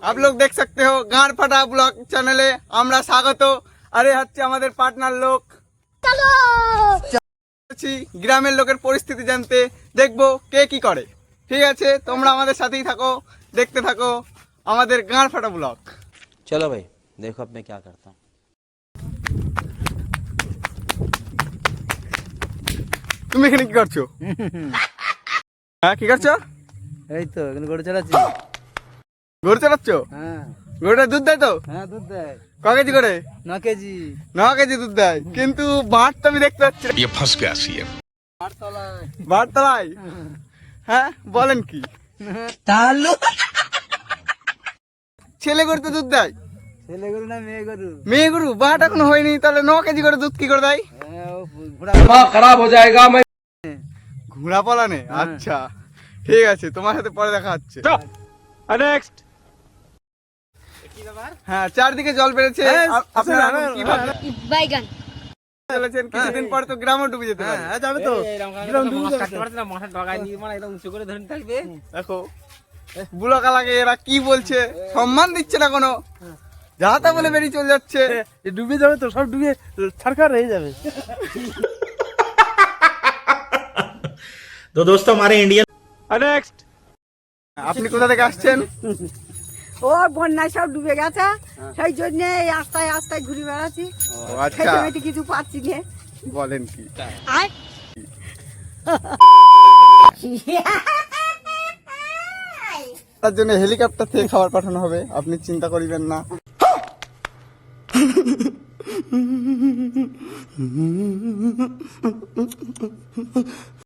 आप लोग देख सकते हो गाड़ फाटा ब्लॉग চ্যানেলে আমরা স্বাগত। আরে হচ্ছে আমাদের পার্টনার লোক। চলো গ্রামের লোকের পরিস্থিতি জানতে, দেখবো কে কি করে। ঠিক আছে, তোমরা আমাদের সাথেই থাকো, দেখতে থাকো আমাদের গাড় ফাটা ব্লগ। चलो भाई देखो अब मैं क्या करता हूँ। তুমি এখানে কি করছো? হ্যাঁ কি করছো? এই তো এখন গরু চালাচ্ছি। গরু চালাচ্ছো? হ্যাঁ গরুটা দুধ দেয় তো? হ্যাঁ দুধ দেয় ক কেজি করে? 9 কেজি। 9 কেজি দুধ দেয়, কিন্তু বাট তো আমি দেখতে পাচ্ছি না। ये फंस गया सीएम। বাট তলায়? হ্যাঁ বলেন কি? ছেলে গরু তো দুধ দেয়। ছেলে গরু না মেয়ে গরু? মেয়ে গরু বাট এখনো হয়নি, তাহলে 9 কেজি করে দুধ কি করে দেয়? হ্যাঁ, ও ঘোড়া खराब हो जाएगा मैं। ঘোড়া পালানে? আচ্ছা ঠিক আছে, তোমার সাথে পরে দেখা হচ্ছে। नेक्स्ट। হ্যাঁ চারদিকে জল বেড়েছে। আপনারা এখন কি ভাবছেন? বাইগান চলেছেন কিছুদিন পর তো গ্রামও ডুবে যেতে পারে। হ্যাঁ যাবে তো। দেখো বুড়োকা লাগে, এরা কি বলছে, সম্মান দিচ্ছে না কোনো, যা তা বলে বেরিয়ে চলে যাচ্ছে। ডুবে যাবে তো, সব ডুবে ছারখার হয়ে যাবে। तो दोस्तों हमारे इंडियन नेक्स्ट। আপনি কোথা থেকে আসছেন? ও বন্যায় সব ডুবে গেছে, সেই জন্য এই আস্তায় আস্তায় ঘুরে বেড়াচ্ছি। ও আচ্ছা, খেতে মেতে কিছু পাচ্ছি না। বলেন কি? আর তার জন্য হেলিকপ্টার থেকে খাবার পাঠানো হবে, আপনি চিন্তা করিবেন না।